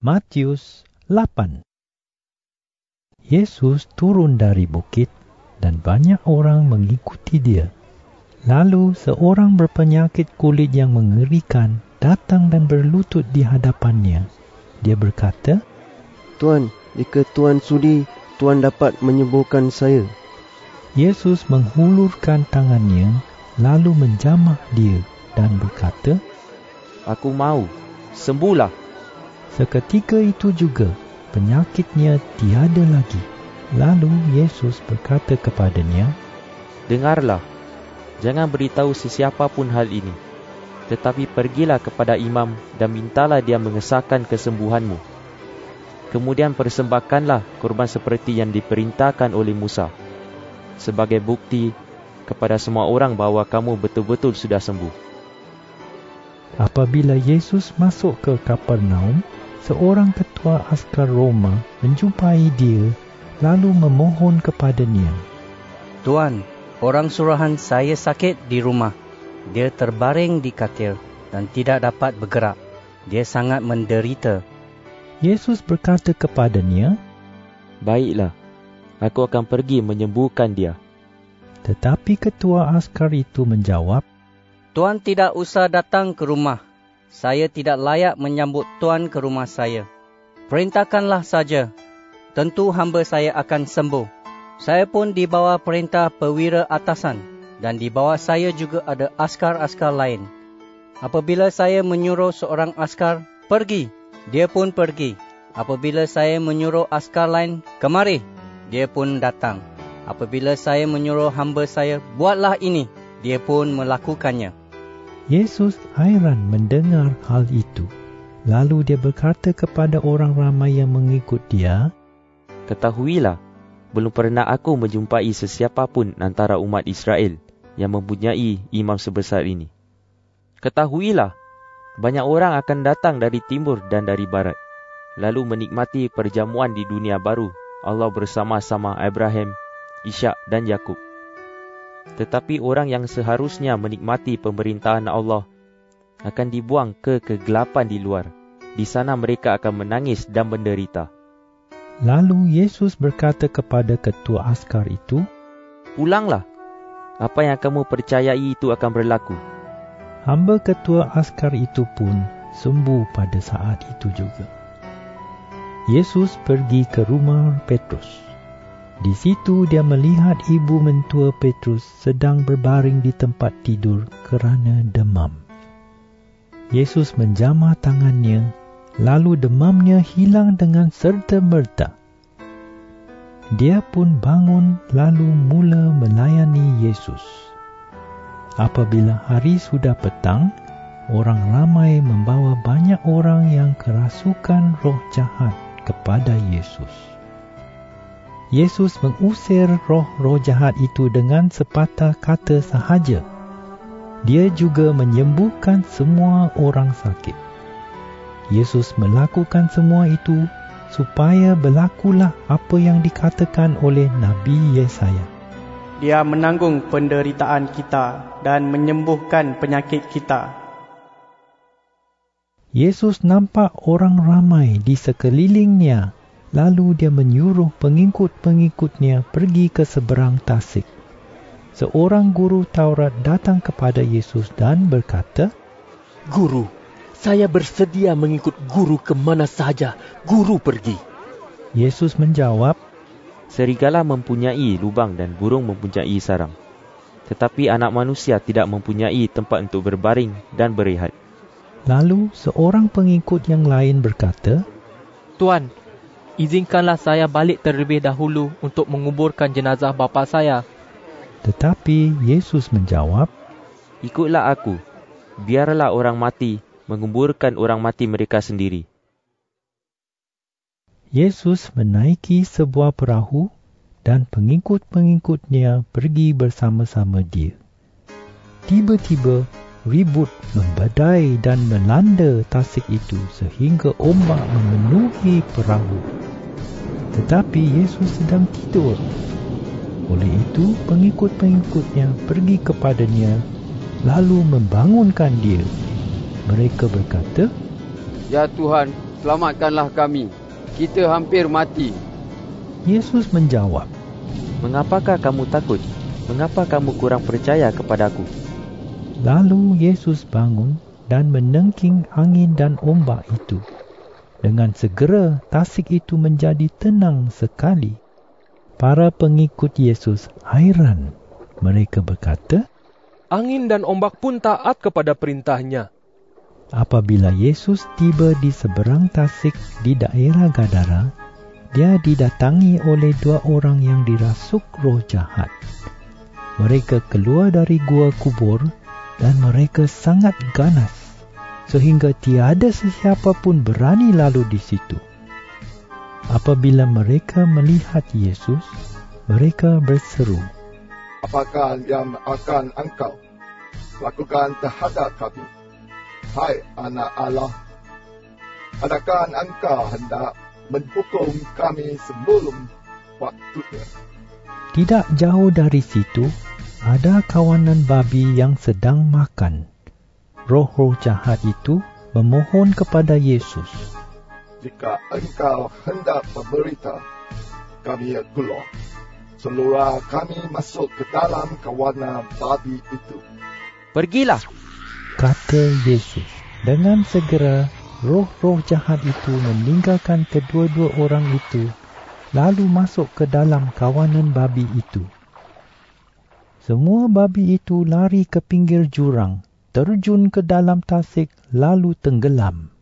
Matius 8. Yesus turun dari bukit dan banyak orang mengikuti dia. Lalu seorang berpenyakit kulit yang mengerikan datang dan berlutut di hadapannya. Dia berkata, "Tuan, jika Tuan sudi, Tuan dapat menyembuhkan saya." Yesus menghulurkan tangannya, lalu menjamah dia dan berkata, "Aku mau, sembuhlah." Seketika itu juga, penyakitnya tiada lagi. Lalu Yesus berkata kepadanya, "Dengarlah, jangan beritahu sesiapa pun hal ini. Tetapi pergilah kepada imam dan mintalah dia mengesahkan kesembuhanmu. Kemudian persembahkanlah korban seperti yang diperintahkan oleh Musa, sebagai bukti kepada semua orang bahawa kamu betul-betul sudah sembuh." Apabila Yesus masuk ke Kapernaum, seorang ketua askar Roma menjumpai dia, lalu memohon kepadanya, "Tuan, orang suruhan saya sakit di rumah. Dia terbaring di katil dan tidak dapat bergerak. Dia sangat menderita." Yesus berkata kepadanya, "Baiklah, aku akan pergi menyembuhkan dia." Tetapi ketua askar itu menjawab, "Tuan tidak usah datang ke rumah. Saya tidak layak menyambut Tuan ke rumah saya. Perintahkanlah saja. Tentu hamba saya akan sembuh. Saya pun di bawah perintah perwira atasan dan di bawah saya juga ada askar-askar lain. Apabila saya menyuruh seorang askar pergi, dia pun pergi. Apabila saya menyuruh askar lain kemari, dia pun datang. Apabila saya menyuruh hamba saya buatlah ini, dia pun melakukannya." Yesus hairan mendengar hal itu. Lalu dia berkata kepada orang ramai yang mengikut dia, "Ketahuilah, belum pernah aku menjumpai sesiapa pun antara umat Israel yang mempunyai imam sebesar ini. Ketahuilah, banyak orang akan datang dari timur dan dari barat, lalu menikmati perjamuan di dunia baru Allah bersama-sama Abraham, Ishak dan Yakub. Tetapi orang yang seharusnya menikmati pemerintahan Allah akan dibuang ke kegelapan di luar. Di sana mereka akan menangis dan menderita." Lalu Yesus berkata kepada ketua askar itu, "Pulanglah, apa yang kamu percayai itu akan berlaku." Hamba ketua askar itu pun sembuh pada saat itu juga. Yesus pergi ke rumah Petrus. Di situ dia melihat ibu mentua Petrus sedang berbaring di tempat tidur kerana demam. Yesus menjamah tangannya, lalu demamnya hilang dengan serta-merta. Dia pun bangun lalu mula melayani Yesus. Apabila hari sudah petang, orang ramai membawa banyak orang yang kerasukan roh jahat kepada Yesus. Yesus mengusir roh-roh jahat itu dengan sepatah kata sahaja. Dia juga menyembuhkan semua orang sakit. Yesus melakukan semua itu supaya berlakulah apa yang dikatakan oleh Nabi Yesaya. "Dia menanggung penderitaan kita dan menyembuhkan penyakit kita." Yesus nampak orang ramai di sekelilingnya. Lalu dia menyuruh pengikut-pengikutnya pergi ke seberang tasik. Seorang guru Taurat datang kepada Yesus dan berkata, "Guru, saya bersedia mengikut guru ke mana saja guru pergi." Yesus menjawab, "Serigala mempunyai lubang dan burung mempunyai sarang. Tetapi anak manusia tidak mempunyai tempat untuk berbaring dan berehat." Lalu seorang pengikut yang lain berkata, "Tuan, izinkanlah saya balik terlebih dahulu untuk menguburkan jenazah bapa saya." Tetapi Yesus menjawab, "Ikutlah aku, biarlah orang mati menguburkan orang mati mereka sendiri." Yesus menaiki sebuah perahu dan pengikut-pengikutnya pergi bersama-sama dia. Tiba-tiba ribut membadai dan melanda tasik itu sehingga ombak memenuhi perahu. Tetapi Yesus sedang tidur. Oleh itu, pengikut-pengikutnya pergi kepadanya lalu membangunkan dia. Mereka berkata, "Ya Tuhan, selamatkanlah kami. Kita hampir mati. Yesus menjawab, Mengapakah kamu takut? Mengapa kamu kurang percaya kepadaku? Lalu Yesus bangun dan menengking angin dan ombak itu. Dengan segera tasik itu menjadi tenang sekali. Para pengikut Yesus hairan. Mereka berkata, Angin dan ombak pun taat kepada perintahnya. apabila Yesus tiba di seberang tasik di daerah Gadara, dia didatangi oleh 2 orang yang dirasuk roh jahat. Mereka keluar dari gua kubur dan mereka sangat ganas, sehingga tiada sesiapa pun berani lalu di situ. Apabila mereka melihat Yesus, mereka berseru, Apakah yang akan engkau lakukan terhadap kami, hai anak Allah? Adakah engkau hendak menghukum kami sebelum waktunya? Tidak jauh dari situ, ada kawanan babi yang sedang makan. Roh-roh jahat itu memohon kepada Yesus, Jika engkau hendak memberita kami keluar, seluruh kami masuk ke dalam kawanan babi itu. Pergilah. kata Yesus. Dengan segera, roh-roh jahat itu meninggalkan kedua-dua orang itu, lalu masuk ke dalam kawanan babi itu. Semua babi itu lari ke pinggir jurang, terjun ke dalam tasik, lalu tenggelam.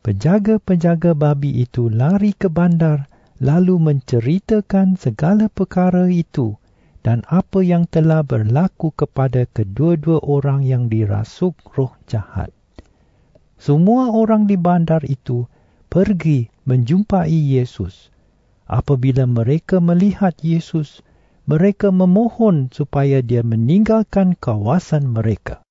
Penjaga-penjaga babi itu lari ke bandar, lalu menceritakan segala perkara itu dan apa yang telah berlaku kepada kedua-dua orang yang dirasuk roh jahat. Semua orang di bandar itu pergi menjumpai Yesus. Apabila mereka melihat Yesus, mereka memohon supaya dia meninggalkan kawasan mereka.